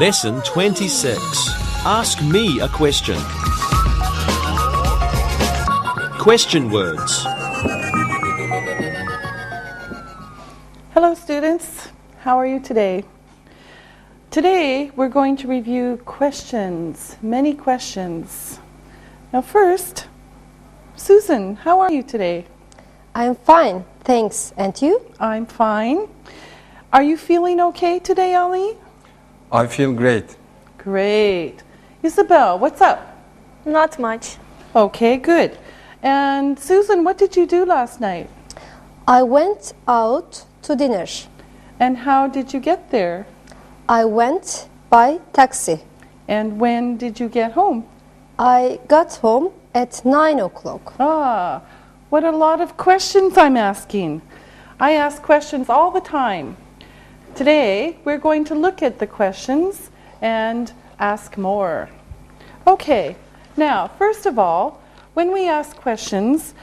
Lesson 26. Ask me a question. Question words. Hello students, how are you today? Today we're going to review questions, many questions. Now first, Susan, how are you today? I'm fine, thanks. And you? I'm fine. Are you feeling okay today, Ali? I feel great. Great. Isabel, what's up? Not much. Okay, good. And Susan, what did you do last night? I went out to dinner. And how did you get there? I went by taxi. And when did you get home? I got home at 9 o'clock. Ah, what a lot of questions I'm asking. I ask questions all the time. Today, we're going to look at the questions and ask more. Okay, now, first of all, when we ask questions,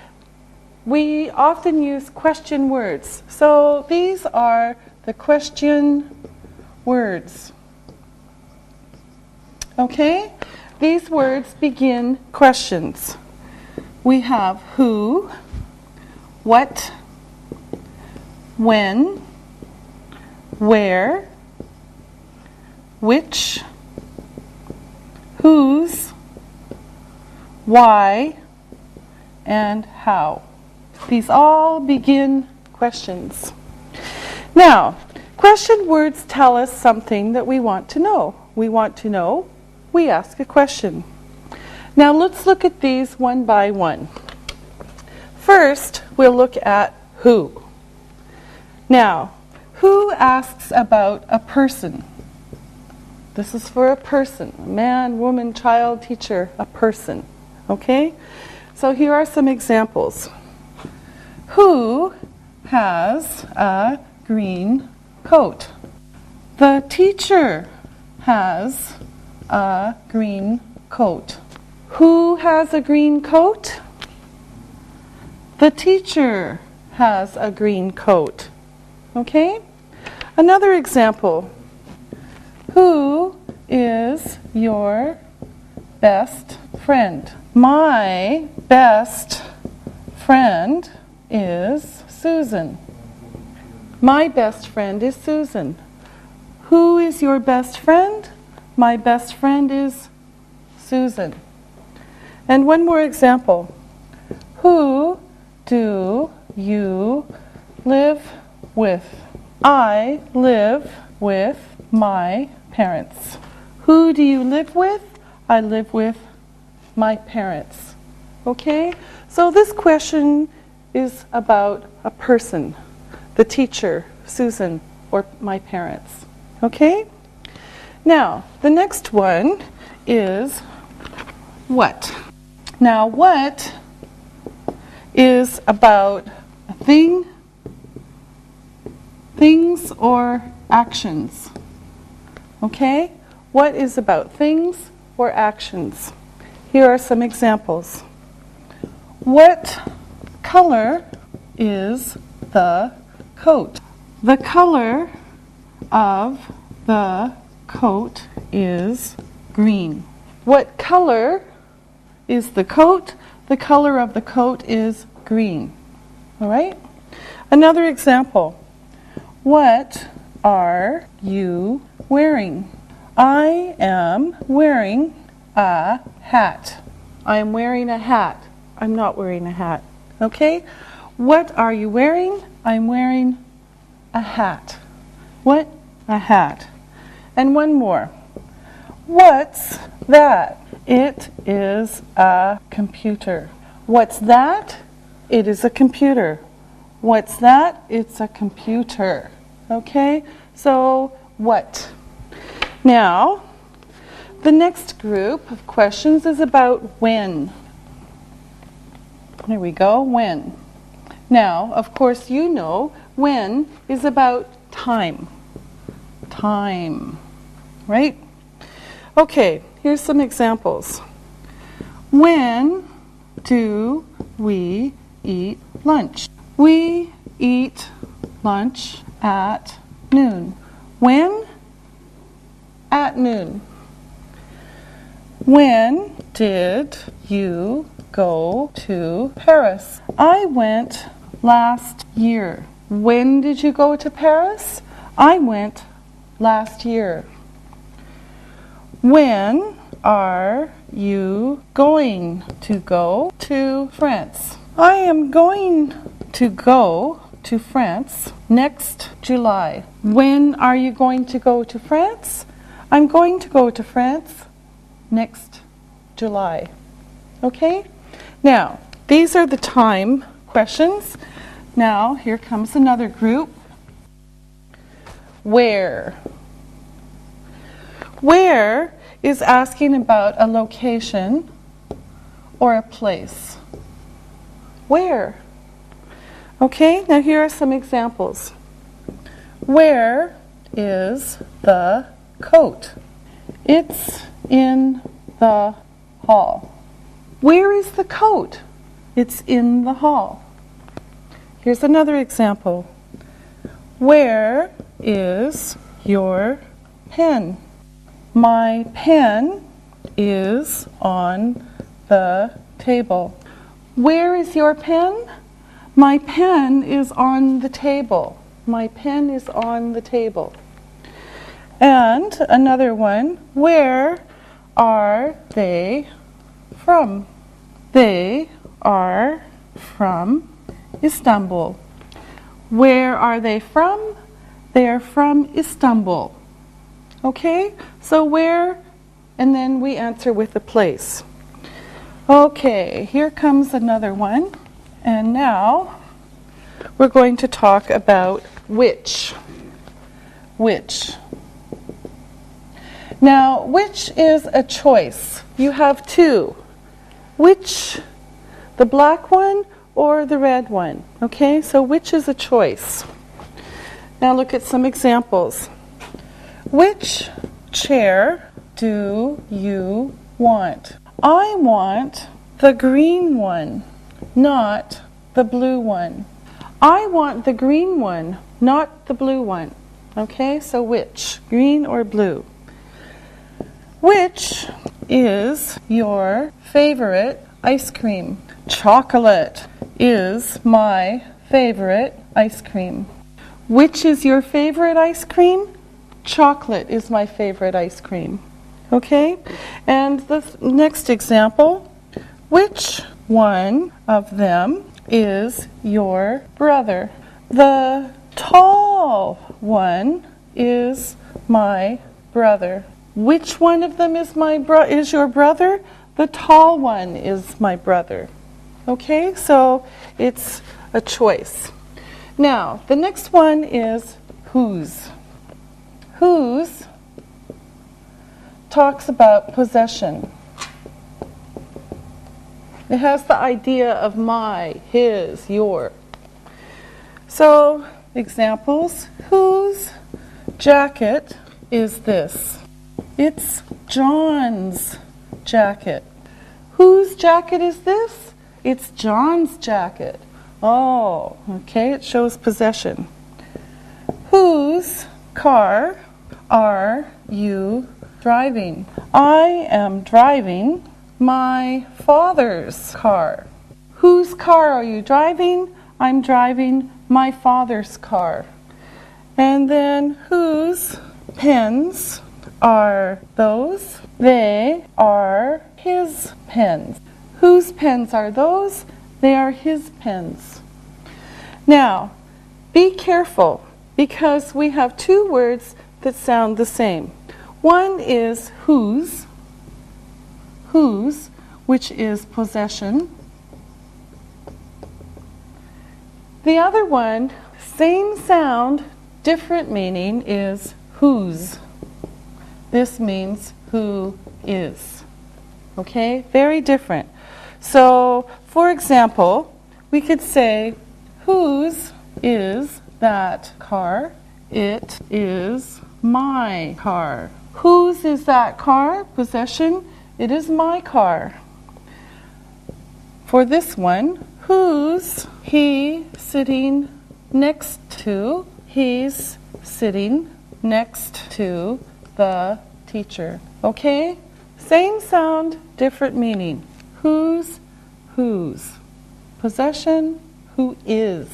we often use question words. So these are the question words. Okay? These words begin questions. We have who, what, when, where, which, whose, why, and how. These all begin questions. Now, question words tell us something that we want to know. We want to know, we ask a question. Now let's look at these one by one. First, we'll look at who. Now, who asks about a person? This is for a person, a man, woman, child, teacher, a person. Okay? So here are some examples. Who has a green coat? The teacher has a green coat. Who has a green coat? The teacher has a green coat. Okay? Another example. Who is your best friend? My best friend is Susan. My best friend is Susan. Who is your best friend? My best friend is Susan. And one more example. Who do you live with? I live with my parents. Who do you live with? I live with my parents. Okay? So this question is about a person, the teacher, Susan, or my parents. Okay? Now, the next one is what? Now, what is about a thing, things, or actions? Okay? What is about things or actions? Here are some examples. What color is the coat? The color of the coat is green. What color is the coat? The color of the coat is green. All right? Another example. What are you wearing? I am wearing a hat. I am wearing a hat. I'm not wearing a hat. Okay? What are you wearing? I'm wearing a hat. What? A hat. And one more. What's that? It is a computer. What's that? It is a computer. What's that? It's a computer. Okay? So, what? Now, the next group of questions is about when. There we go, when. Now, of course, you know when is about time. Time, right? Okay, here's some examples. When do we eat lunch? We eat lunch at noon. When? At noon. When did you go to Paris? I went last year. When did you go to Paris? I went last year. When are you going to go to France? I am going to go to France next July. When are you going to go to France? I'm going to go to France next July. Okay? Now, these are the time questions. Now, here comes another group. Where? Where is asking about a location or a place. Where? Okay, now here are some examples. Where is the coat? It's in the hall. Where is the coat? It's in the hall. Here's another example. Where is your pen? My pen is on the table. Where is your pen? My pen is on the table. My pen is on the table. And another one, where are they from? They are from Istanbul. Where are they from? They are from Istanbul. Okay, so where, and then we answer with the place. Okay, here comes another one. And now we're going to talk about which. Which. Now, which is a choice. You have two. Which, the black one or the red one. Okay, so which is a choice. Now look at some examples. Which chair do you want? I want the green one, not the blue one. I want the green one, not the blue one. Okay, so which? Green or blue? Which is your favorite ice cream? Chocolate is my favorite ice cream. Which is your favorite ice cream? Chocolate is my favorite ice cream. Okay? And the next example. Which one of them is your brother? The tall one is my brother. Which one of them is your brother? The tall one is my brother. Okay? So it's a choice. Now, the next one is whose. Whose talks about possession. It has the idea of my, his, your. So, examples. Whose jacket is this? It's John's jacket. Whose jacket is this? It's John's jacket. Oh, okay, it shows possession. Whose car are you driving? I am driving my father's car. Whose car are you driving? I'm driving my father's car. And then whose pens are those? They are his pens. Whose pens are those? They are his pens. Now, be careful because we have two words that sound the same. One is whose, which is possession. The other one, same sound, different meaning, is whose. This means who is. Okay? Very different. So, for example, we could say, whose is that car? It is my car. Whose is that car? Possession. It is my car. For this one, who's he sitting next to? He's sitting next to the teacher. Okay? Same sound, different meaning. Whose, whose. Possession, who is.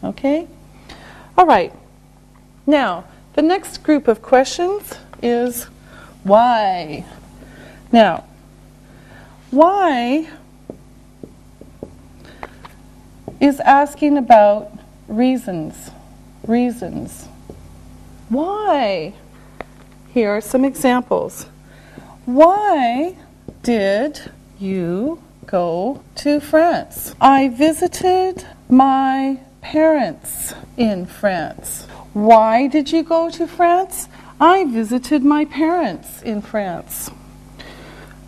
Okay? All right. Now, the next group of questions is why. Now, why is asking about reasons. Reasons. Why? Here are some examples. Why did you go to France? I visited my parents in France. Why did you go to France? I visited my parents in France.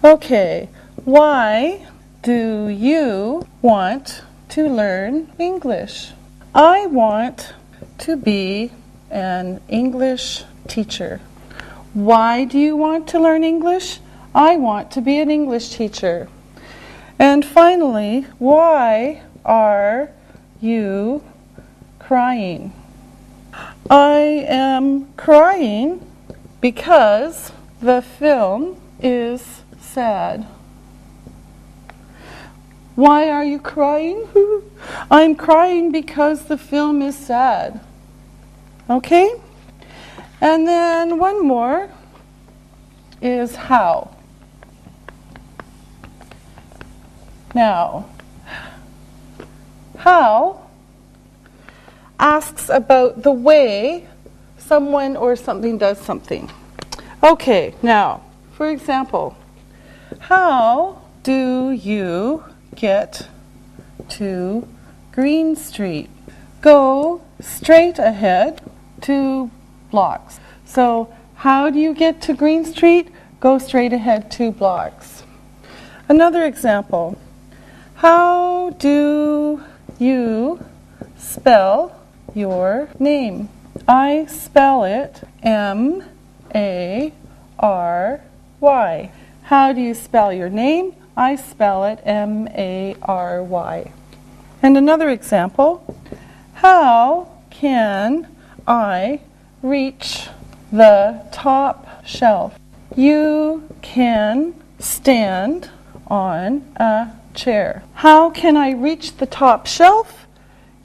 Okay, why do you want to learn English? I want to be an English teacher. Why do you want to learn English? I want to be an English teacher. And finally, why are you crying? I am crying because the film is sad. Why are you crying? I'm crying because the film is sad. Okay? And then one more is how. Now, how asks about the way someone or something does something. Okay, now, for example, how do you get to Green Street? Go straight ahead 2 blocks. So, how do you get to Green Street? Go straight ahead 2 blocks. Another example. How do you spell your name? I spell it M-A-R-Y. How do you spell your name? I spell it M-A-R-Y. And another example. How can I reach the top shelf? You can stand on a chair. How can I reach the top shelf?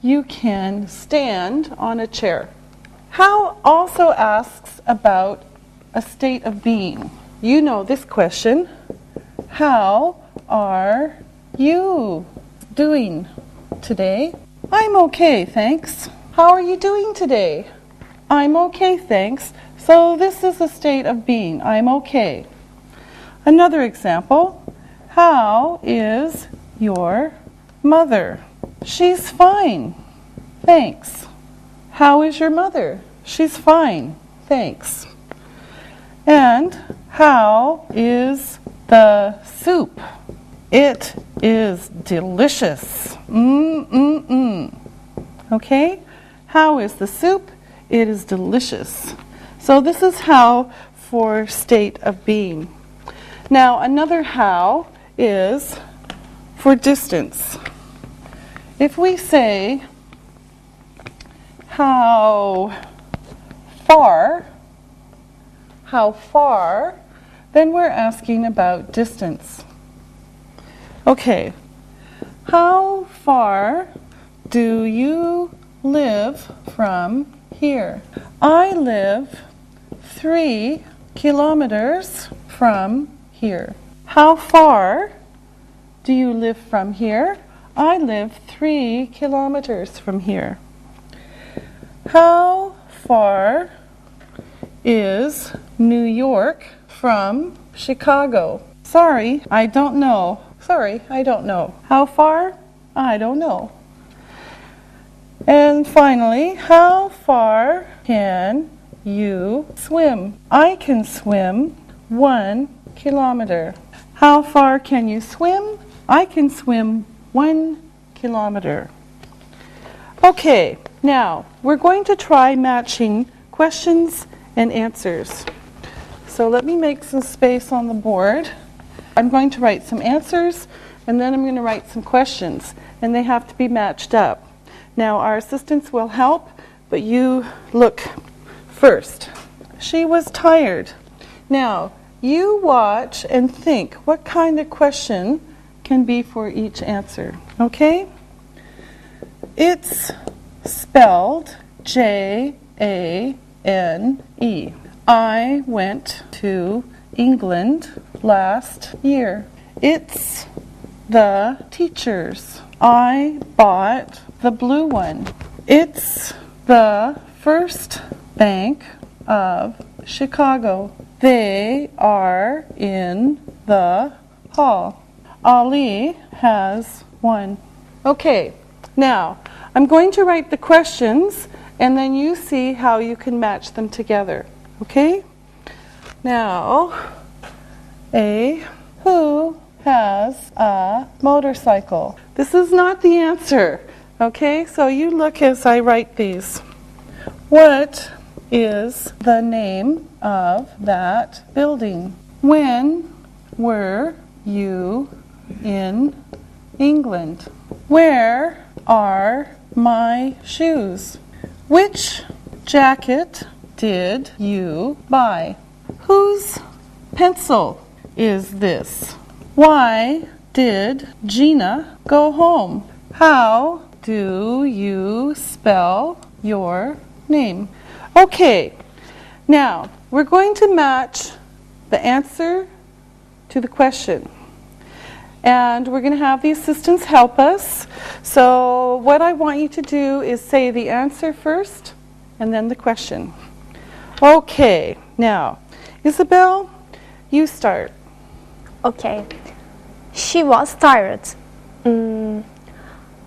You can stand on a chair. How also asks about a state of being. You know this question. How are you doing today? I'm okay, thanks. How are you doing today? I'm okay, thanks. So this is a state of being. I'm okay. Another example. How is your mother? She's fine, thanks. How is your mother? She's fine, thanks. And how is the soup? It is delicious. Okay? How is the soup? It is delicious. So this is how for state of being. Now another how is for distance. If we say how far, then we're asking about distance. Okay, how far do you live from here? I live 3 kilometers from here. How far do you live from here? I live 3 kilometers from here. How far is New York from Chicago? Sorry, I don't know. How far? I don't know. And finally, how far can you swim? I can swim 1 kilometer. How far can you swim? I can swim 1 kilometer. Okay, now we're going to try matching questions and answers. So let me make some space on the board. I'm going to write some answers and then I'm going to write some questions, and they have to be matched up. Now our assistants will help, but you look first. She was tired. Now, you watch and think what kind of question can be for each answer, okay? It's spelled Jane. I went to England last year. It's the teachers. I bought the blue one. It's the First Bank of Chicago. They are in the hall. Ali has one. Okay, now I'm going to write the questions and then you see how you can match them together. Okay? Now, A, who has a motorcycle? This is not the answer. Okay, so you look as I write these. What is the name of that building? When were you in England? Where are my shoes? Which jacket did you buy? Whose pencil is this? Why did Gina go home? How do you spell your name? Okay, now we're going to match the answer to the question. And we're going to have the assistants help us. So what I want you to do is say the answer first and then the question. Okay, now, Isabel, you start. Okay. She was tired.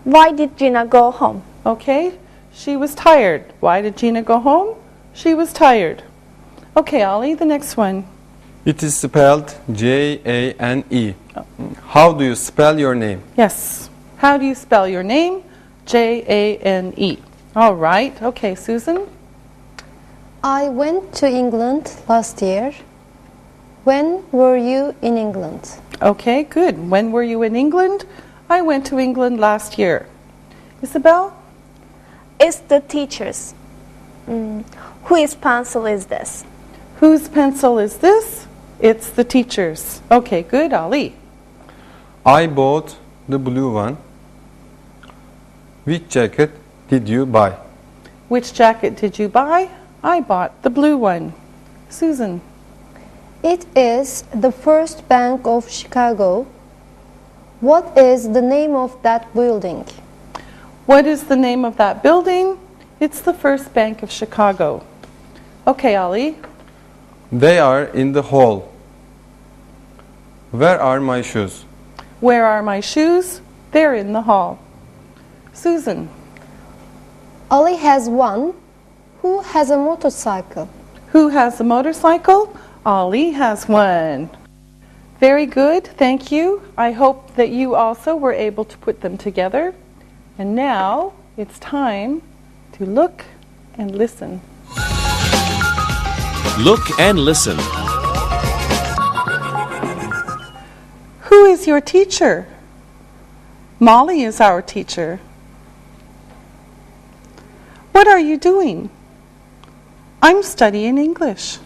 Why did Gina go home? Okay, she was tired. Why did Gina go home? She was tired. Okay, Ollie, the next one. It is spelled Jane. How do you spell your name? Yes. How do you spell your name? Jane. All right. Okay, Susan. I went to England last year. When were you in England? Okay, good. When were you in England? I went to England last year. Isabel? It's the teachers. Whose pencil is this? Whose pencil is this? It's the teacher's. Okay, good. Ali. I bought the blue one. Which jacket did you buy? Which jacket did you buy? I bought the blue one. Susan. It is the First Bank of Chicago. What is the name of that building? What is the name of that building? It's the First Bank of Chicago. Okay, Ali. They are in the hall. Where are my shoes? Where are my shoes? They're in the hall. Susan. Ali has one. Who has a motorcycle? Who has a motorcycle? Ali has one. Very good, thank you. I hope that you also were able to put them together. And now it's time to look and listen. Look and listen. Who is your teacher? Molly is our teacher. What are you doing? I'm studying English.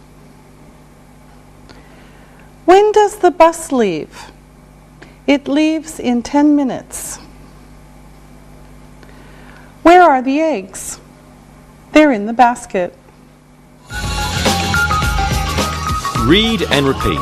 When does the bus leave? It leaves in 10 minutes. Where are the eggs? They're in the basket. Read and repeat.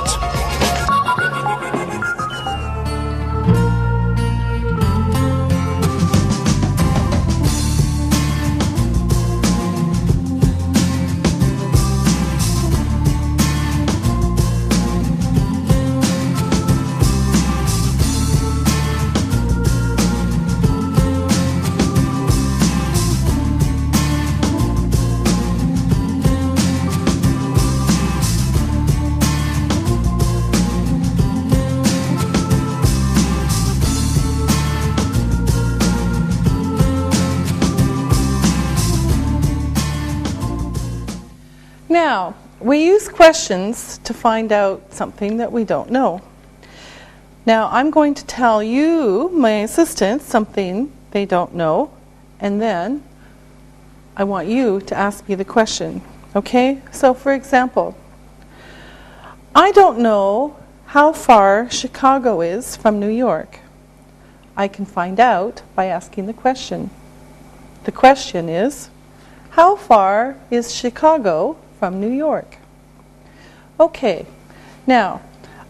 Now, we use questions to find out something that we don't know. Now, I'm going to tell you, my assistants, something they don't know, and then I want you to ask me the question. Okay? So, for example, I don't know how far Chicago is from New York. I can find out by asking the question. The question is, how far is Chicago from New York? Okay, now,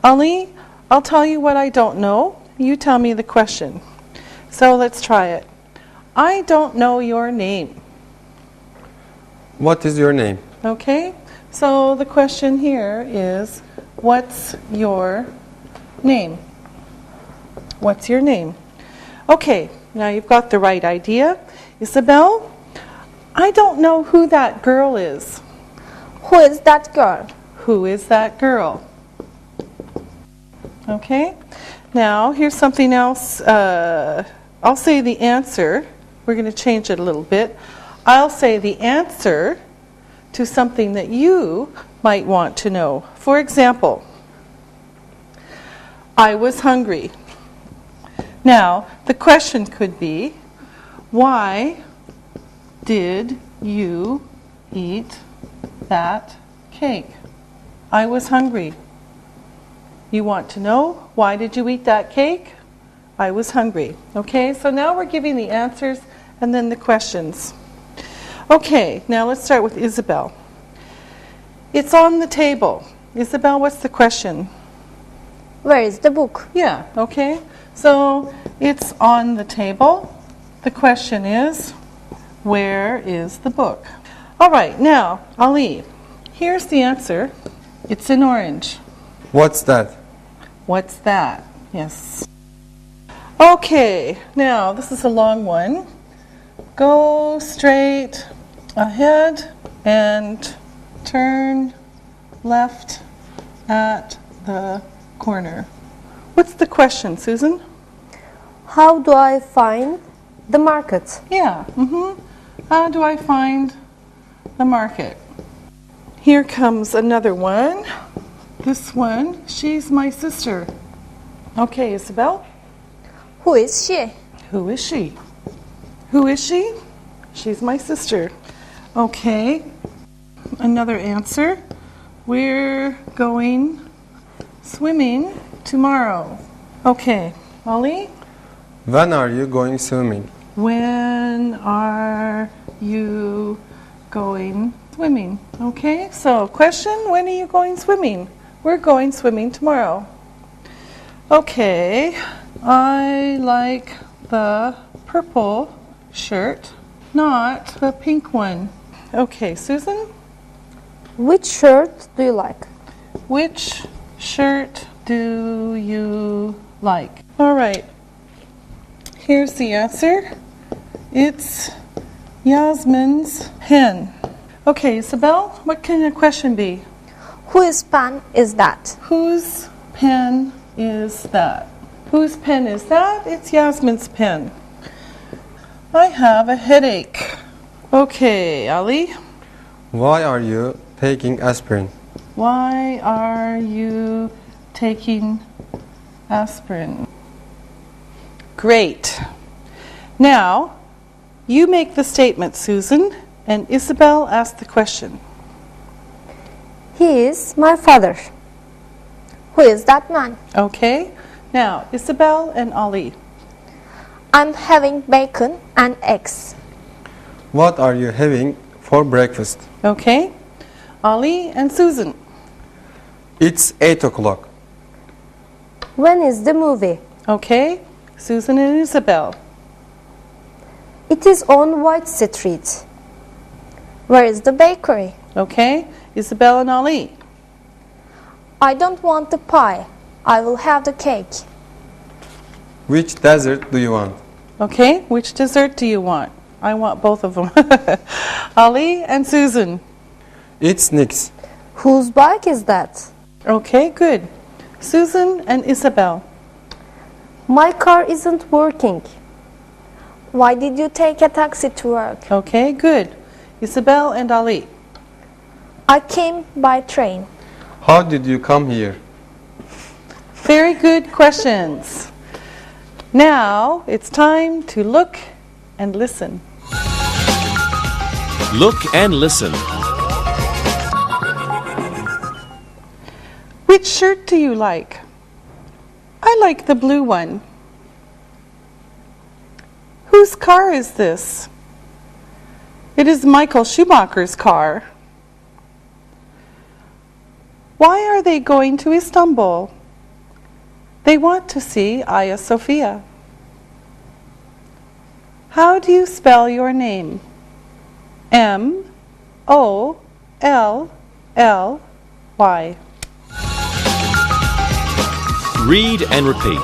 Ali, I'll tell you what I don't know. You tell me the question. So let's try it. I don't know your name. What is your name? Okay, so the question here is, what's your name? What's your name? Okay, now you've got the right idea. Isabel, I don't know who that girl is. Who is that girl? Who is that girl? Okay, now here's something else. I'll say the answer. We're going to change it a little bit. I'll say the answer to something that you might want to know. For example, I was hungry. Now, the question could be, why did you eat that cake? I was hungry. You want to know, why did you eat that cake? I was hungry. Okay, so now we're giving the answers and then the questions. Okay, now let's start with Isabel. It's on the table. Isabel, what's the question? Where is the book? Yeah, okay. So it's on the table. The question is, where is the book? All right, now, Ali, here's the answer. It's in orange. What's that? What's that? Yes. Okay, now this is a long one. Go straight ahead and turn left at the corner. What's the question, Susan? How do I find the market? Yeah, How do I find the market? Here comes another one. This one, she's my sister. Okay, Isabel, Who is she? who is she? Who is she? She's my sister. Okay, another answer. We're going swimming tomorrow. Okay, Ollie, When are you going swimming? when are you going swimming? Okay, so question, when are you going swimming? We're going swimming tomorrow. Okay, I like the purple shirt, not the pink one. Okay, Susan, Which shirt do you like? which shirt do you like? All right, here's the answer. It's Yasmin's pen. Okay, Isabel, what can the question be? Whose pen is that? Whose pen is that? Whose pen is that? It's Yasmin's pen. I have a headache. Okay, Ali, Why are you taking aspirin? why are you taking aspirin? Great. Now, you make the statement, Susan, and Isabel asks the question. He is my father. Who is that man? Okay? Now, Isabel and Ali. I'm having bacon and eggs. What are you having for breakfast? Okay? Ali and Susan. It's 8 o'clock. When is the movie? Okay? Susan and Isabel. It is on White Street. Where is the bakery? Okay? Isabel and Ali. I don't want the pie. I will have the cake. Which dessert do you want? Okay? Which dessert do you want? I want both of them. Ali and Susan. It's Nick's. Whose bike is that? Okay, good. Susan and Isabel. My car isn't working. Why did you take a taxi to work? Okay, good. Isabel and Ali. I came by train. How did you come here? Very good questions. Now it's time to look and listen. Look and listen. Which shirt do you like? I like the blue one. Whose car is this? It is Michael Schumacher's car. Why are they going to Istanbul? They want to see Hagia Sophia. How do you spell your name? M-O-L-L-Y. Read and repeat.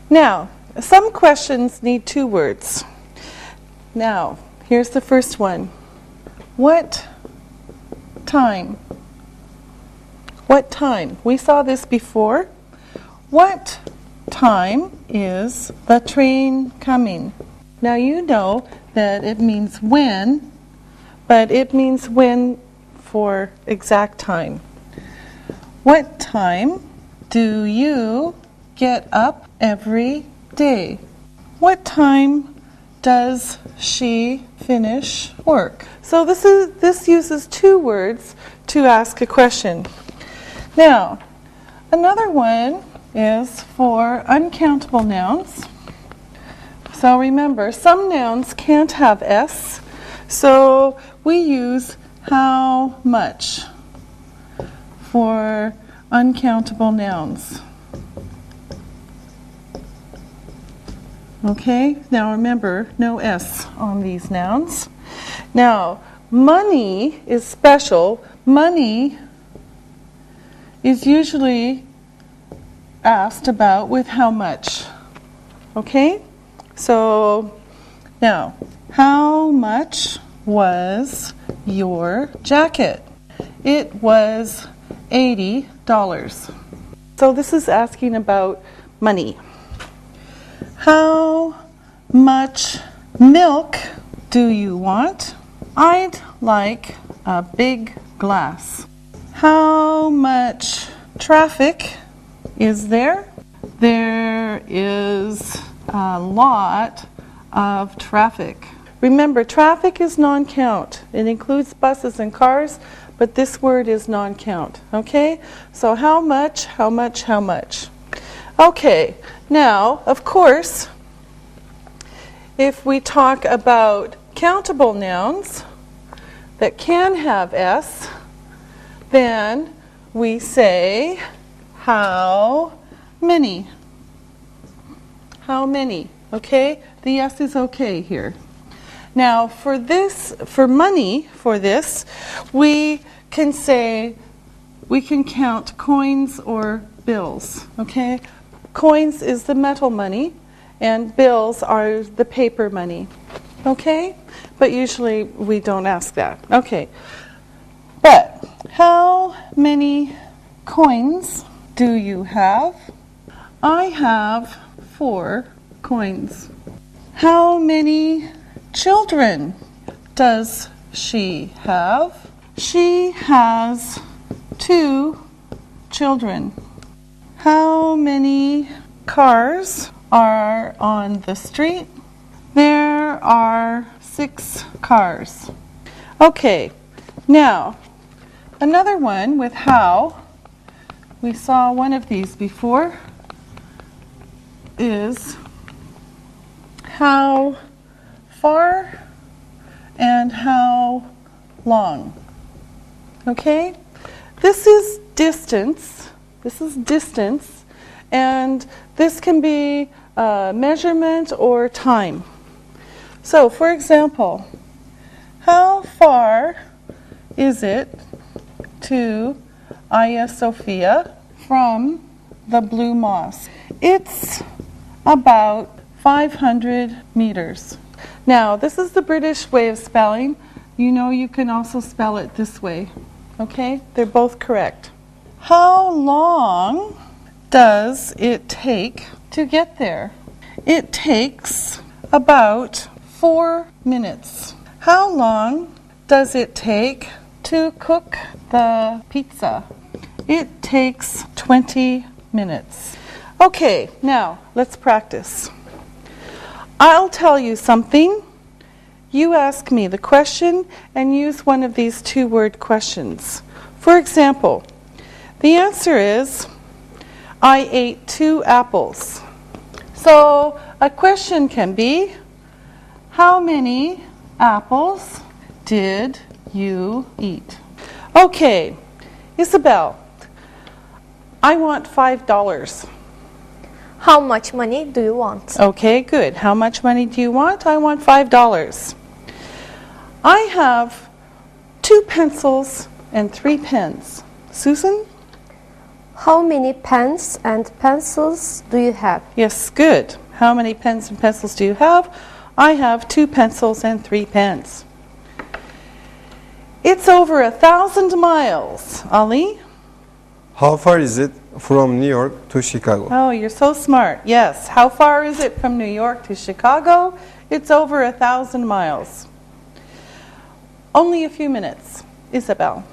Now, some questions need 2 words. Now, here's the first one. What time? What time? We saw this before. What time is the train coming? Now you know that it means when, but it means when for exact time. What time do you get up every day? What time does she finish work? So this uses 2 words to ask a question. Now, another one is for uncountable nouns. So remember, some nouns can't have S, so we use how much for uncountable nouns. Okay, now remember, no S on these nouns. Now, money is special. Money is usually asked about with how much. Okay, so now, how much was your jacket? It was $80. So this is asking about money. How much milk do you want? I'd like a big glass. How much traffic is there? There is a lot of traffic. Remember, traffic is non-count. It includes buses and cars, but this word is non-count. Okay? So how much, how much, how much? Okay, now, of course, if we talk about countable nouns that can have S, then we say how many. How many, okay? The S is okay here. Now, for this, for money, for this, we can say, we can count coins or bills, okay? Coins is the metal money, and bills are the paper money, okay? But usually we don't ask that, okay? But how many coins do you have? I have 4 coins. How many children does she have? She has 2 children. How many cars are on the street? There are 6 cars. Okay, now another one with how. We saw one of these before. Is how far and how long. Okay? This is distance. This is distance, and this can be measurement or time. So, for example, how far is it to Hagia Sophia from the Blue Mosque? It's about 500 meters. Now, this is the British way of spelling. you know you can also spell it this way. Okay? They're both correct. How long does it take to get there? It takes about 4 minutes. How long does it take to cook the pizza? It takes 20 minutes. Okay, now let's practice. I'll tell you something. You ask me the question and use one of these two-word questions. For example, the answer is, I ate 2 apples. So a question can be, how many apples did you eat? Okay, Isabel, I want $5. How much money do you want? Okay, good. How much money do you want? I want $5. I have 2 pencils and 3 pens. Susan? How many pens and pencils do you have? Yes, good. How many pens and pencils do you have? I have 2 pencils and 3 pens. It's over 1,000 miles. Ali? How far is it from New York to Chicago? Oh, you're so smart. Yes. How far is it from New York to Chicago? It's over 1,000 miles. Only a few minutes. Isabel.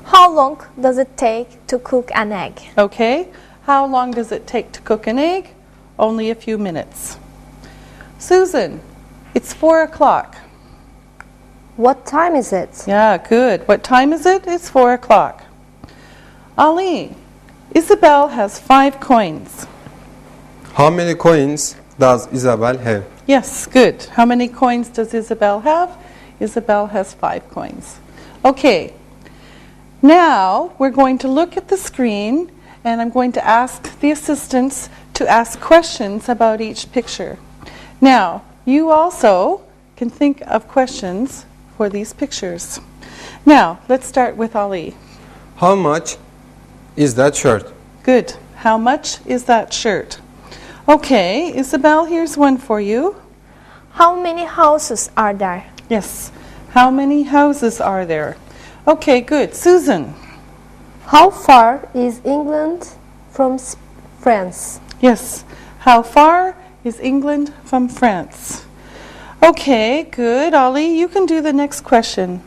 How long does it take to cook an egg? Okay. How long does it take to cook an egg? Only a few minutes. Susan, it's 4 o'clock. What time is it? Yeah, good. What time is it? It's 4 o'clock. Ali, Isabel has 5 coins. How many coins does Isabel have? Yes, good. How many coins does Isabel have? Isabel has 5 coins. Okay. Now we're going to look at the screen and I'm going to ask the assistants to ask questions about each picture. Now, you also can think of questions for these pictures. Now, let's start with Ali. How much is that shirt? Good. How much is that shirt? Okay, Isabel, here's one for you. How many houses are there? Yes. How many houses are there? Okay, good. Susan. How far is England from France? Yes. How far is England from France? Okay, good. Ali, you can do the next question.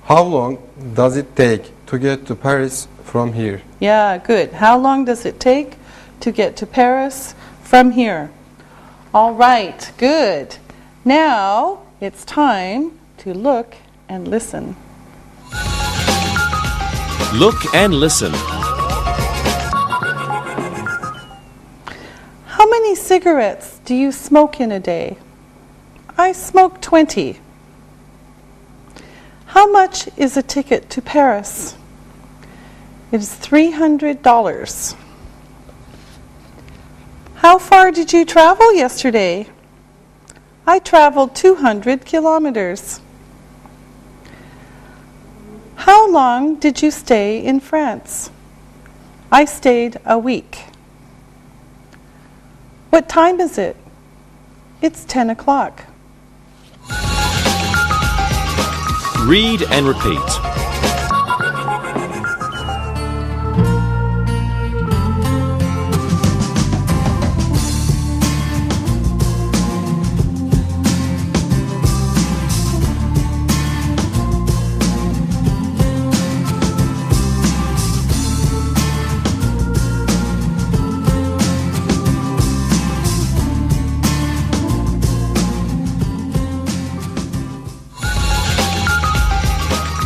How long does it take to get to Paris from here? Yeah, good. How long does it take to get to Paris from here? All right, good. Now it's time to look and listen. Look and listen. How many cigarettes do you smoke in a day? I smoke 20. How much is a ticket to Paris? It is $300. How far did you travel yesterday? I traveled 200 kilometers. How long did you stay in France? I stayed a week. What time is it? It's 10 o'clock. Read and repeat.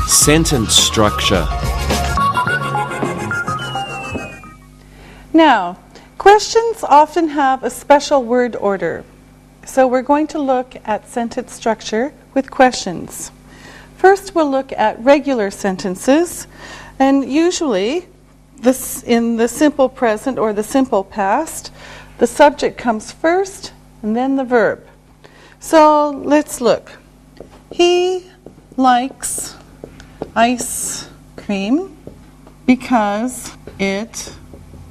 Sentence structure. Now, questions often have a special word order. So we're going to look at sentence structure with questions. First, we'll look at regular sentences. And usually, this in the simple present or the simple past, the subject comes first and then the verb. So let's look. He likes ice cream because it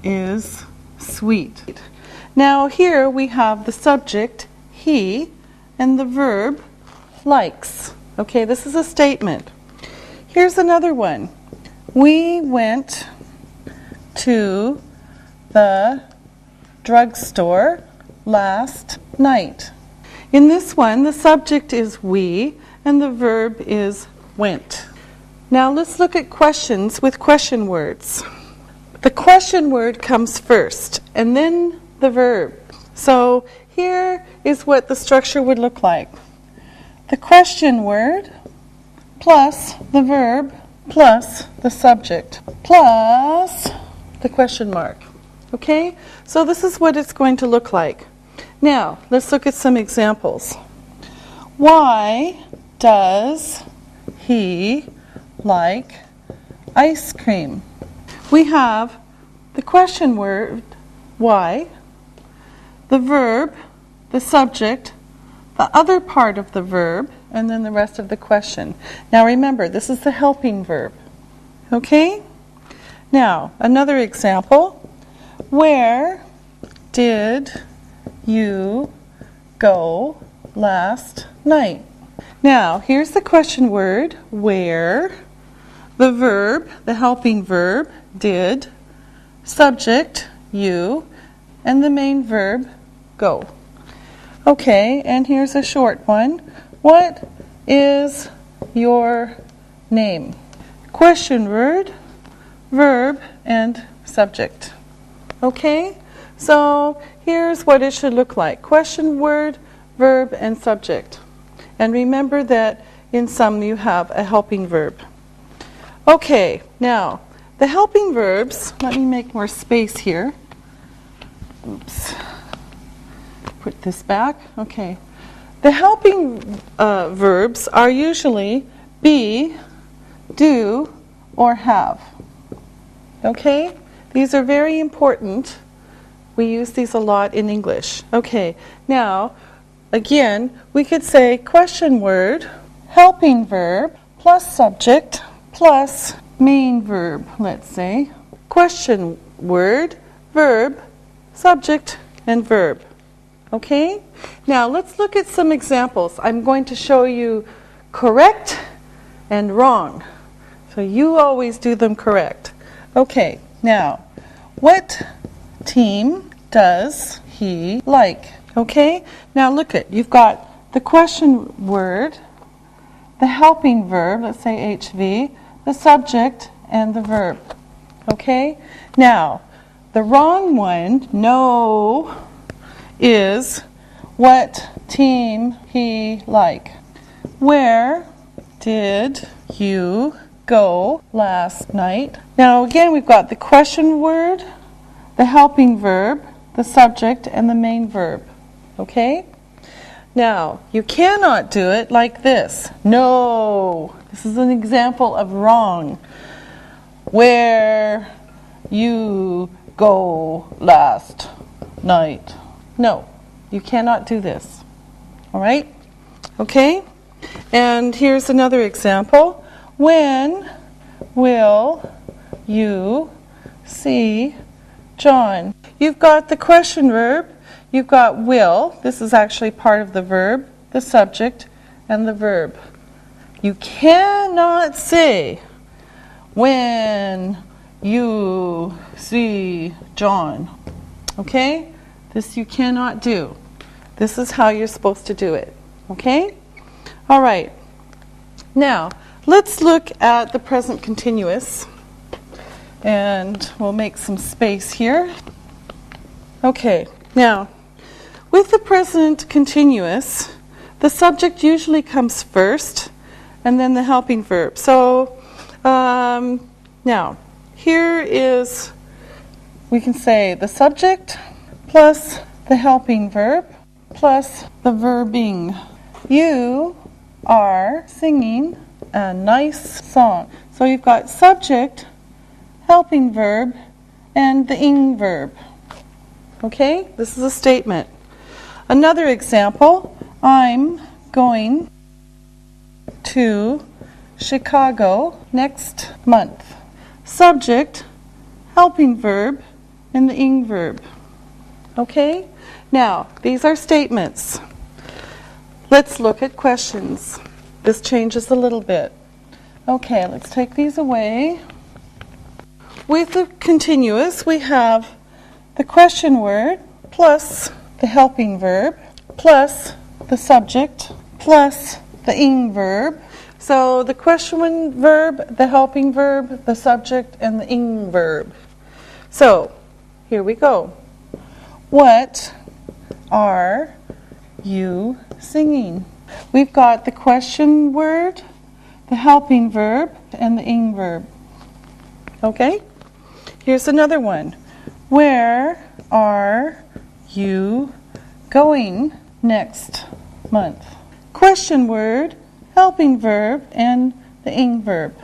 is sweet. Now here we have the subject, he, and the verb, likes. Okay, this is a statement. Here's another one. We went to the drugstore last night. In this one, the subject is we and the verb is went. Now let's look at questions with question words. The question word comes first and then the verb. So here is what the structure would look like. The question word plus the verb plus the subject plus the question mark. Okay? So this is what it's going to look like. Now, let's look at some examples. Why does he like ice cream? We have the question word, why, the verb, the subject, the other part of the verb, and then the rest of the question. Now remember, this is the helping verb. Okay? Now, another example. Where did you go last night? Now, here's the question word, where, the verb, the helping verb, did, subject, you, and the main verb, go. Okay, and here's a short one. What is your name? Question word, verb, and subject. Okay, so here's what it should look like. Question word, verb, and subject. And remember that in some you have a helping verb. Okay, now the helping verbs, let me make more space here. Oops. Put this back. Okay. The helping verbs are usually be, do, or have. Okay? These are very important. We use these a lot in English. Okay, now, again, we could say question word, helping verb, plus subject, plus main verb, let's say. Question word, verb, subject, and verb. Okay? Now, let's look at some examples. I'm going to show you correct and wrong. So you always do them correct. Okay. Now, what team does he like? Okay? Now look at, you've got the question word, the helping verb, let's say HV, the subject, and the verb. Okay? Now, the wrong one, no, is what team he like? Where did you go last night? Now again, we've got the question word, the helping verb, the subject, and the main verb. Okay? Now, you cannot do it like this. No. This is an example of wrong. Where you go last night. No. You cannot do this. All right? Okay? And here's another example. When will you see John? You've got the question verb, you've got will, this is actually part of the verb, the subject, and the verb. You cannot say, when you see John. Okay? This you cannot do. This is how you're supposed to do it. Okay? All right. Now, let's look at the present continuous, and we'll make some space here. Okay, now, with the present continuous, the subject usually comes first, and then the helping verb. So, now, here is, we can say the subject plus the helping verb plus the verbing. You are singing a nice song. So you've got subject, helping verb, and the ing verb. Okay? This is a statement. Another example, I'm going to Chicago next month. Subject, helping verb, and the ing verb. Okay? Now, these are statements. Let's look at questions. This changes a little bit. Okay, let's take these away. With the continuous, we have the question word plus the helping verb plus the subject plus the ing verb. So the question verb, the helping verb, the subject, and the ing verb. So here we go. What are you singing? We've got the question word, the helping verb, and the ing verb. Okay? Here's another one. Where are you going next month? Question word, helping verb, and the ing verb.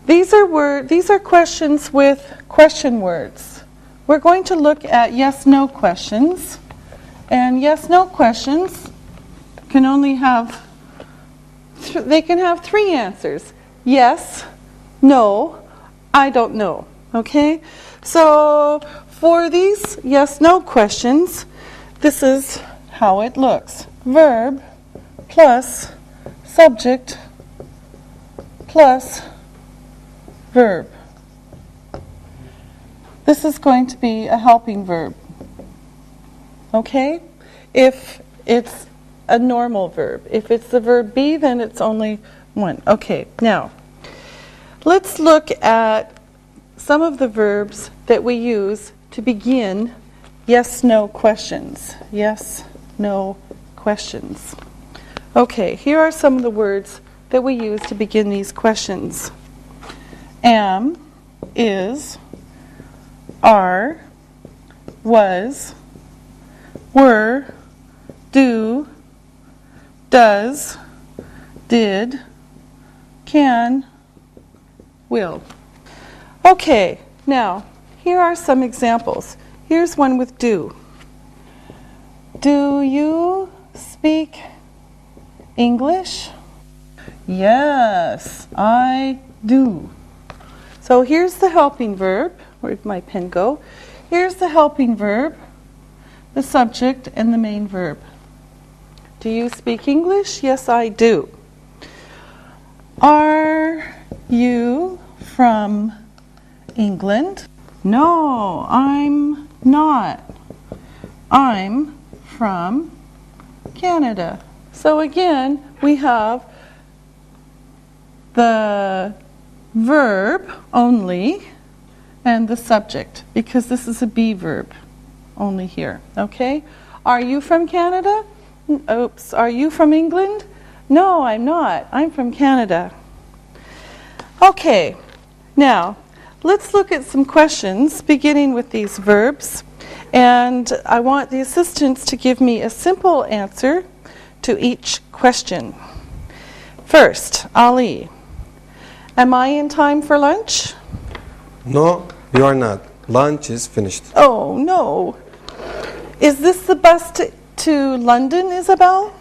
These are questions with question words. We're going to look at yes-no questions. And yes-no questions can only have, they can have three answers. Yes, no, I don't know. Okay? So for these yes-no questions, this is how it looks. Verb plus subject plus verb. This is going to be a helping verb. Okay? If it's a normal verb. If it's the verb be, then it's only one. Okay, now, let's look at some of the verbs that we use to begin yes-no questions. Yes-no questions. Okay, here are some of the words that we use to begin these questions. Am, is, are, was, were, do, does, did, can, will. Okay, now, here are some examples. Here's one with do. Do you speak English? Yes, I do. So here's the helping verb. Where'd my pen go? Here's the helping verb, the subject, and the main verb. Do you speak English? Yes, I do. Are you from England? No, I'm not. I'm from Canada. So again, we have the verb only and the subject, because this is a be verb only here. Okay? Are you from Canada? Oops. Are you from England? No, I'm not. I'm from Canada. Okay. Now, let's look at some questions beginning with these verbs. And I want the assistants to give me a simple answer to each question. First, Ali. Am I in time for lunch? No, you are not. Lunch is finished. Oh, no. Is this the bus to London, Isabel?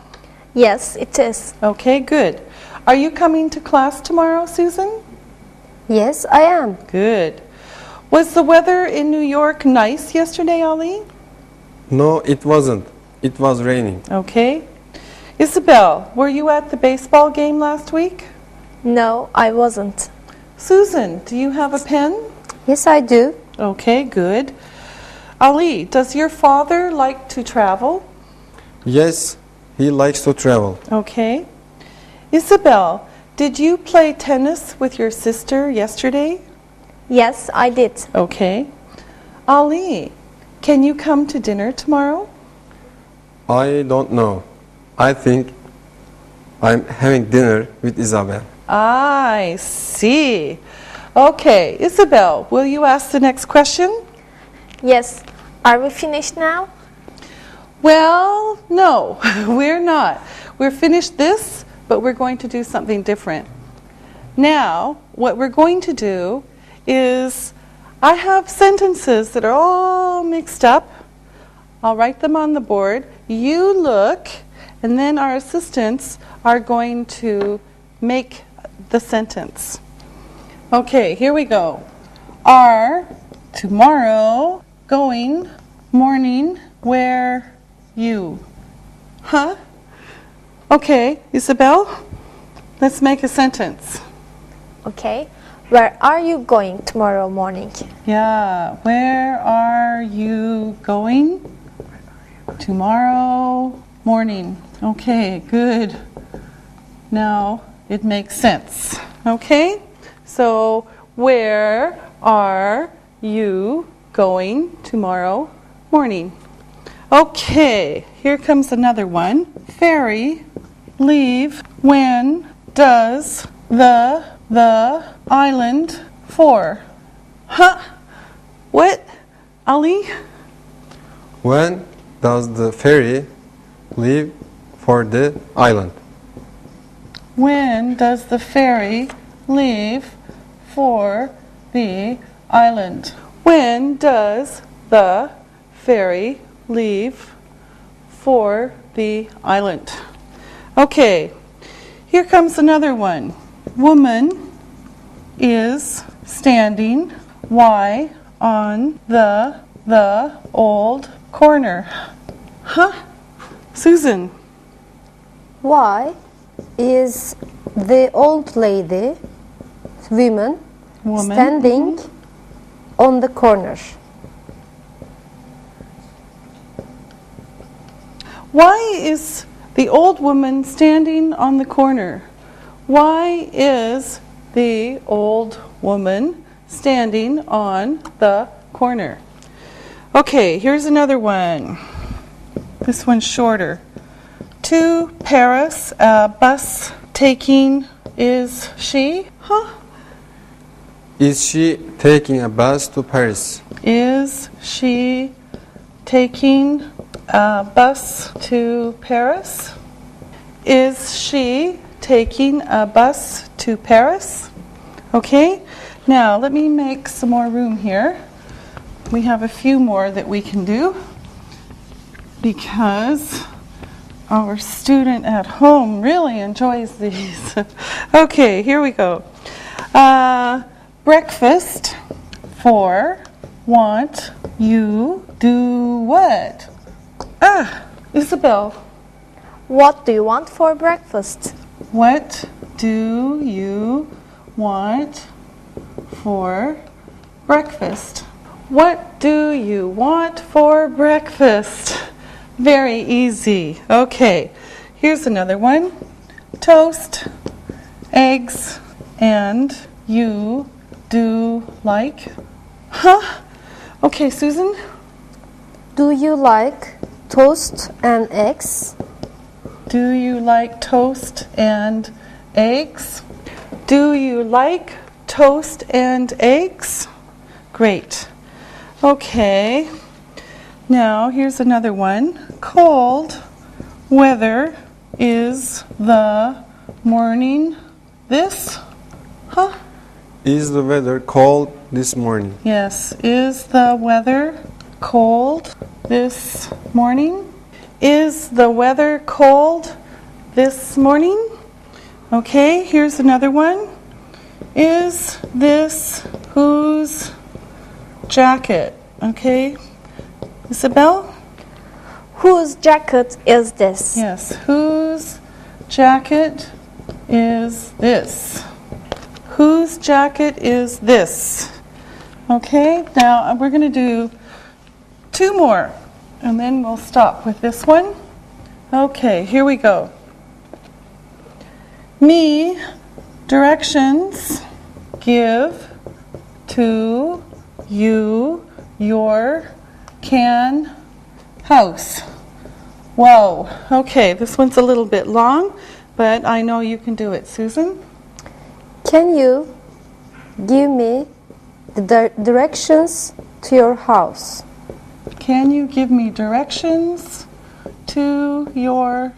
Yes, it is. Okay, good. Are you coming to class tomorrow, Susan? Yes, I am. Good. Was the weather in New York nice yesterday, Ali? No, it wasn't. It was raining. Okay. Isabel, were you at the baseball game last week? No, I wasn't. Susan, do you have a pen? Yes, I do. Okay, good. Ali, does your father like to travel? Yes, he likes to travel. Okay. Isabel, did you play tennis with your sister yesterday? Yes, I did. Okay. Ali, can you come to dinner tomorrow? I don't know. I think I'm having dinner with Isabel. I see. Okay, Isabel, will you ask the next question? Yes. Are we finished now? Well, no, we're not. We're finished this, but we're going to do something different. Now, what we're going to do is, I have sentences that are all mixed up. I'll write them on the board. You look, and then our assistants are going to make the sentence. Okay, here we go. Are, tomorrow, going, morning, where, you. Huh? Okay, Isabel? Let's make a sentence. Okay. Where are you going tomorrow morning? Yeah, where are you going tomorrow morning? Okay, good. Now it makes sense. Okay, so where are you going tomorrow morning? Okay, here comes another one. Ferry leave when does the island for? Huh? What? Ali? When does the ferry leave for the island? When does the ferry leave for the island? When does the ferry leave for the island? Okay, here comes another one. Woman is standing. Why on the old corner? Huh? Susan. Why is the old lady, woman, standing on the corner? Why is the old woman standing on the corner? Why is the old woman standing on the corner? Okay, here's another one. This one's shorter. To Paris, a bus taking is she? Huh? Is she taking a bus to Paris? Is she taking a bus to Paris? Is she taking a bus to Paris? Okay, now let me make some more room here. We have a few more that we can do because our student at home really enjoys these. Okay, here we go. Breakfast for want you do what? Isabel. What do you want for breakfast? What do you want for breakfast? What do you want for breakfast? Very easy. Okay, here's another one. Toast, eggs, and you do like? Huh? Okay, Susan? Do you like toast and eggs? Do you like toast and eggs? Do you like toast and eggs? Great. Okay. Now, here's another one. Cold weather is the morning this? Huh? Is the weather cold this morning? Yes. Is the weather cold this morning? Is the weather cold this morning? Okay, here's another one. Is this whose jacket? Okay, Isabel? Whose jacket is this? Yes, whose jacket is this? Whose jacket is this? Okay, now we're going to do two more, and then we'll stop with this one. Okay, here we go. Me directions give to you your can house. Whoa, okay, this one's a little bit long, but I know you can do it. Susan? Can you give me the directions to your house? Can you give me directions to your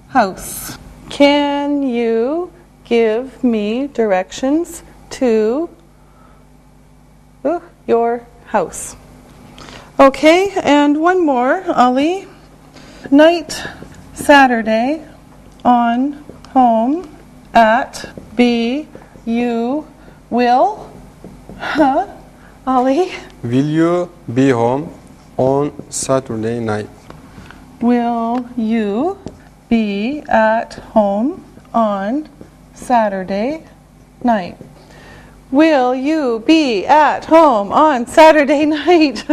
house? Can you give me directions to your house? Okay, and one more, Ali. Night Saturday on home at B you will. Huh? Ali? Will you be home on Saturday night? Will you be at home on Saturday night? Will you be at home on Saturday night?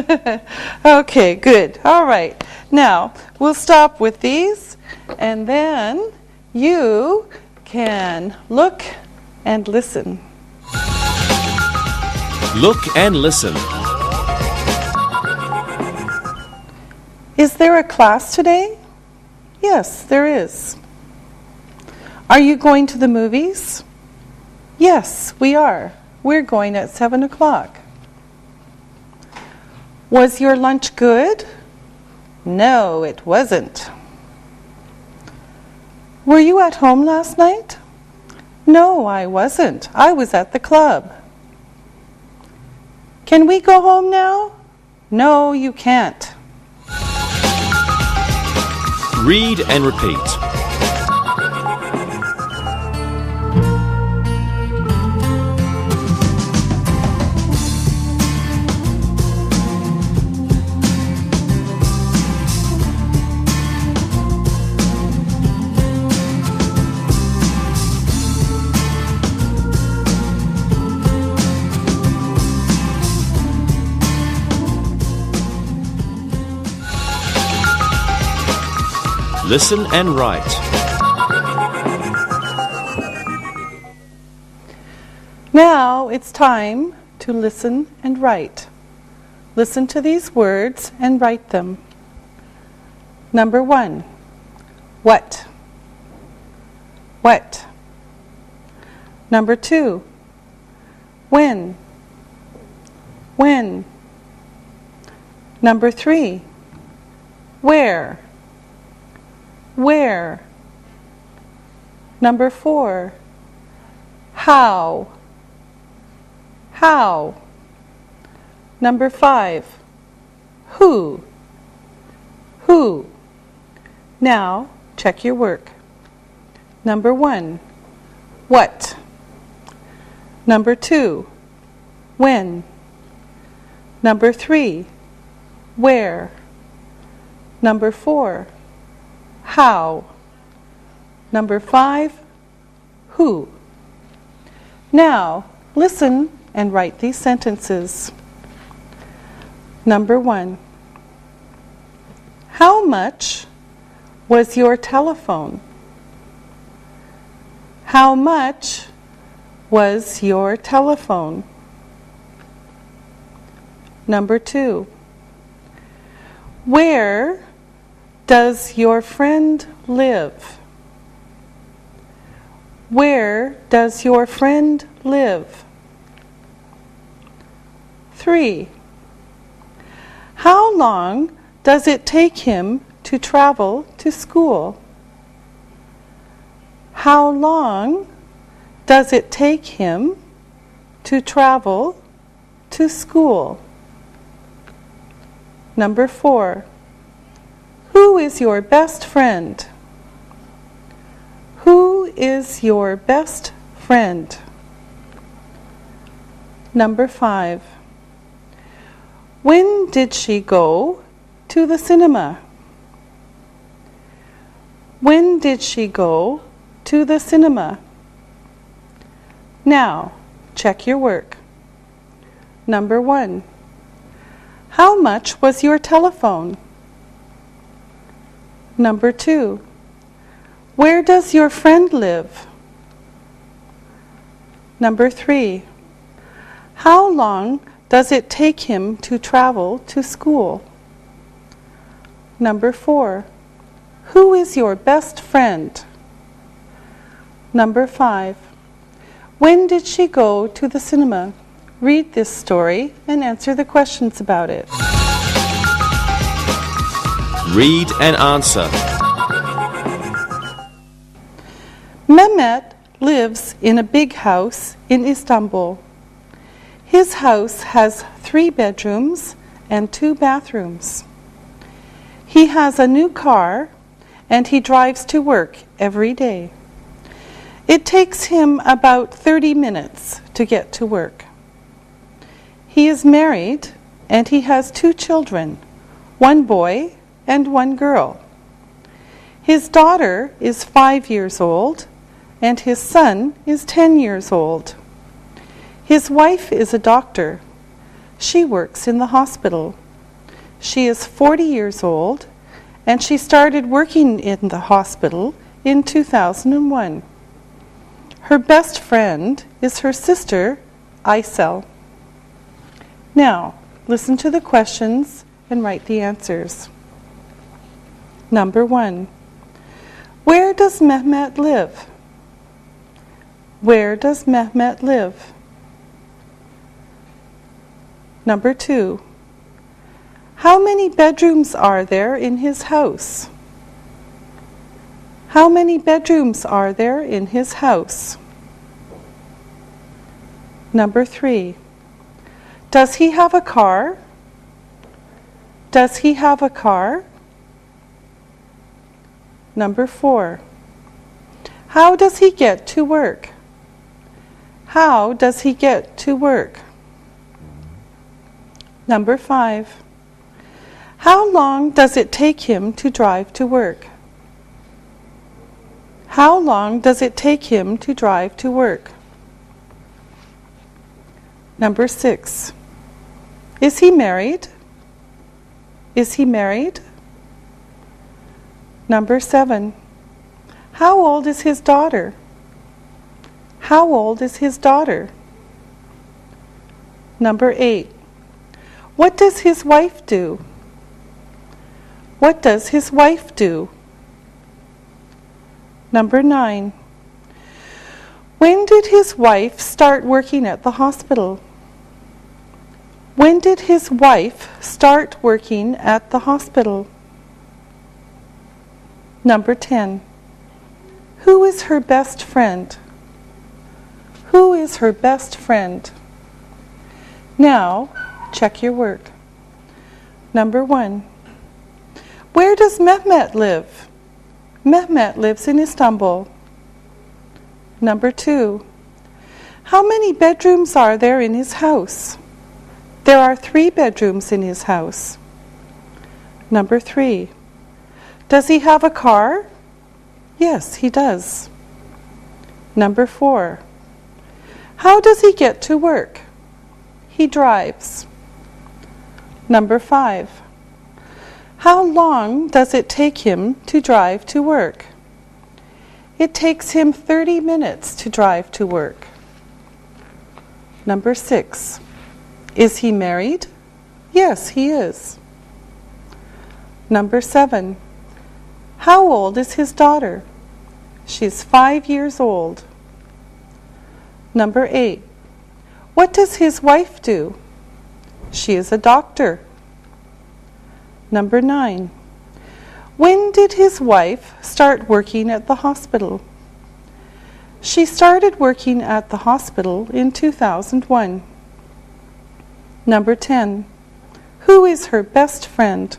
Okay, good. All right. Now, we'll stop with these, and then you can look and listen. Look and listen. Is there a class today? Yes, there is. Are you going to the movies? Yes, we are. We're going at 7 o'clock. Was your lunch good? No, it wasn't. Were you at home last night? No, I wasn't. I was at the club. Can we go home now? No, you can't. Read and repeat. Listen and write. Now it's time to listen and write. Listen to these words and write them. Number 1. What? What? Number 2. When? When? Number 3. Where? Where? Number 4. How? How? Number 5. Who? Who? Now, check your work. Number 1. What? Number 2. When? Number 3. Where? Number 4. How? Number 5. Who? Now, listen and write these sentences. Number 1. How much was your telephone? How much was your telephone? Number 2. Where does your friend live? Where does your friend live? 3. How long does it take him to travel to school? How long does it take him to travel to school? Number 4. Who is your best friend? Who is your best friend? Number 5. When did she go to the cinema? When did she go to the cinema? Now, check your work. Number 1. How much was your telephone? Number 2. Where does your friend live? Number 3. How long does it take him to travel to school? Number 4. Who is your best friend? Number 5. When did she go to the cinema? Read this story and answer the questions about it. Read and answer. Mehmet lives in a big house in Istanbul. His house has 3 bedrooms and 2 bathrooms. He has a new car and he drives to work every day. It takes him about 30 minutes to get to work. He is married and he has 2 children, 1 boy and 1 girl. His daughter is 5 years old and his son is 10 years old. His wife is a doctor. She works in the hospital. She is 40 years old, and she started working in the hospital in 2001. Her best friend is her sister, Aisel. Now, listen to the questions and write the answers. Number 1. Where does Mehmet live? Where does Mehmet live? Number 2. How many bedrooms are there in his house? How many bedrooms are there in his house? Number 3. Does he have a car? Does he have a car? Number 4. How does he get to work? How does he get to work? Number 5. How long does it take him to drive to work? How long does it take him to drive to work? Number 6. Is he married? Is he married? Number 7. How old is his daughter? How old is his daughter? Number 8. What does his wife do? What does his wife do? Number 9. When did his wife start working at the hospital? When did his wife start working at the hospital? Number 10. Who is her best friend? Who is her best friend? Now, check your work. Number 1. Where does Mehmet live? Mehmet lives in Istanbul. Number 2. How many bedrooms are there in his house? There are 3 bedrooms in his house. Number 3. Does he have a car? Yes, he does. Number 4. How does he get to work? He drives. Number 5. How long does it take him to drive to work? It takes him 30 minutes to drive to work. Number 6. Is he married? Yes, he is. Number 7. How old is his daughter? She's 5 years old. Number 8. What does his wife do? She is a doctor. Number 9. When did his wife start working at the hospital? She started working at the hospital in 2001. Number 10. Who is her best friend?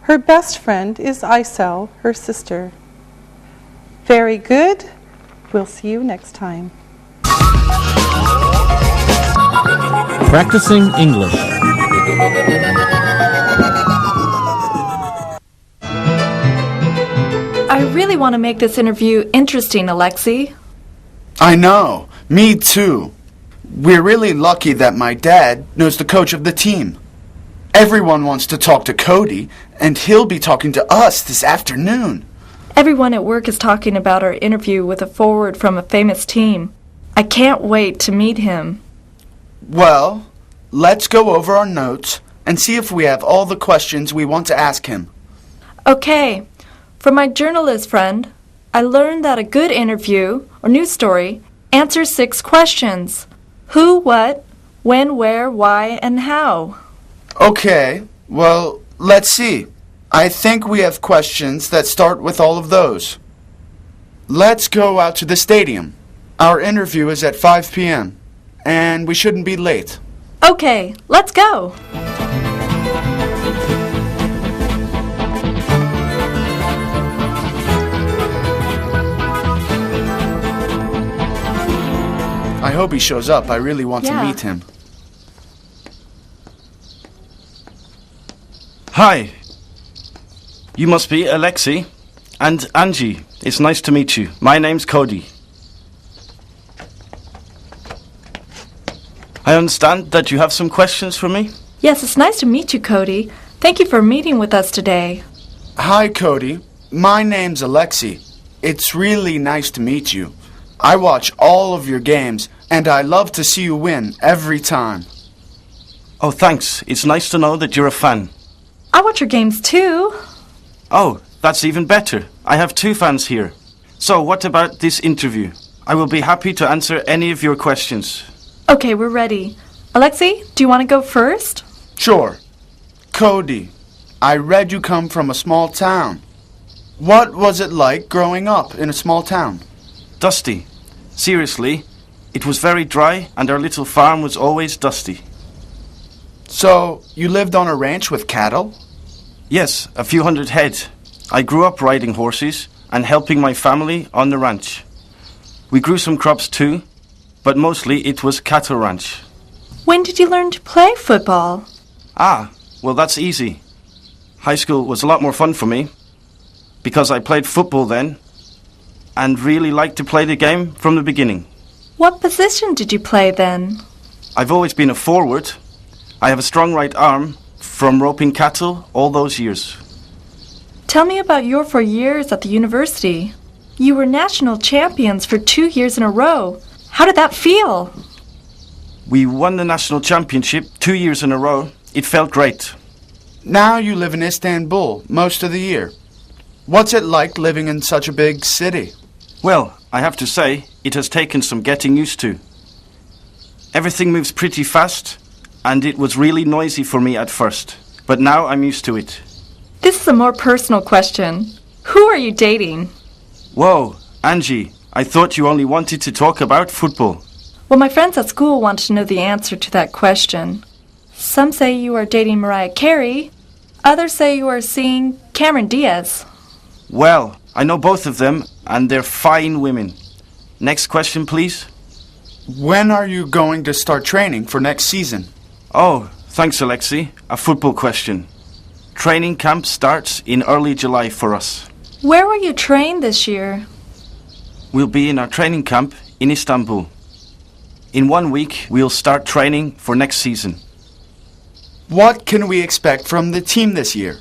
Her best friend is Aisel, her sister. Very good. We'll see you next time. Practicing English. I really want to make this interview interesting, Alexei. I know. Me too. We're really lucky that my dad knows the coach of the team. Everyone wants to talk to Cody, and he'll be talking to us this afternoon. Everyone at work is talking about our interview with a forward from a famous team. I can't wait to meet him. Well, let's go over our notes and see if we have all the questions we want to ask him. Okay. From my journalist friend, I learned that a good interview or news story answers 6 questions. Who, what, when, where, why, and how. Okay, well, let's see. I think we have questions that start with all of those. Let's go out to the stadium. Our interview is at 5 p.m., and we shouldn't be late. Okay, let's go. I hope he shows up. I really want to Yeah. meet him. Hi. You must be Alexei and Angie. It's nice to meet you. My name's Cody. I understand that you have some questions for me? Yes, it's nice to meet you, Cody. Thank you for meeting with us today. Hi, Cody. My name's Alexi. It's really nice to meet you. I watch all of your games, and I love to see you win every time. Oh, thanks. It's nice to know that you're a fan. I watch your games too. Oh, that's even better. I have 2 fans here. So, what about this interview? I will be happy to answer any of your questions. Okay, we're ready. Alexi, do you want to go first? Sure. Cody, I read you come from a small town. What was it like growing up in a small town? Dusty. Seriously, it was very dry and our little farm was always dusty. So, you lived on a ranch with cattle? Yes, a few hundred head. I grew up riding horses and helping my family on the ranch. We grew some crops too, but mostly it was cattle ranch. When did you learn to play football? Ah, well that's easy. High school was a lot more fun for me because I played football then and really liked to play the game from the beginning. What position did you play then? I've always been a forward. I have a strong right arm from roping cattle all those years. Tell me about your 4 years at the university. You were national champions for 2 years in a row. How did that feel? We won the national championship 2 years in a row. It felt great. Now you live in Istanbul most of the year. What's it like living in such a big city? Well, I have to say, it has taken some getting used to. Everything moves pretty fast, and it was really noisy for me at first. But now I'm used to it. This is a more personal question. Who are you dating? Whoa, Angie, I thought you only wanted to talk about football. Well, my friends at school want to know the answer to that question. Some say you are dating Mariah Carey. Others say you are seeing Cameron Diaz. Well, I know both of them, and they're fine women. Next question, please. When are you going to start training for next season? Oh, thanks, Alexi. A football question. Training camp starts in early July for us. Where will you train this year? We'll be in our training camp in Istanbul. In 1 week, we'll start training for next season. What can we expect from the team this year?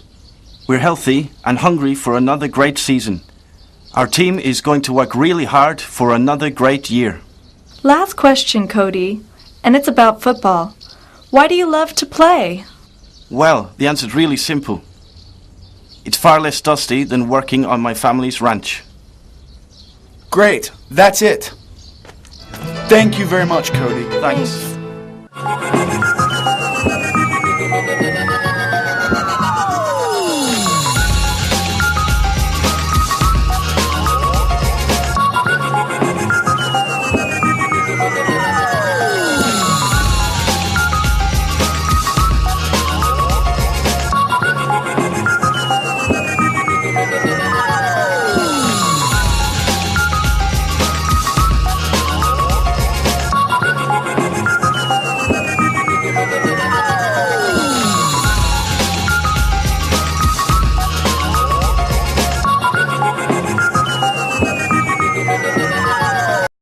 We're healthy and hungry for another great season. Our team is going to work really hard for another great year. Last question, Cody, and it's about football. Why do you love to play? Well, the answer's really simple. It's far less dusty than working on my family's ranch. Great, that's it. Thank you very much, Cody. Thanks.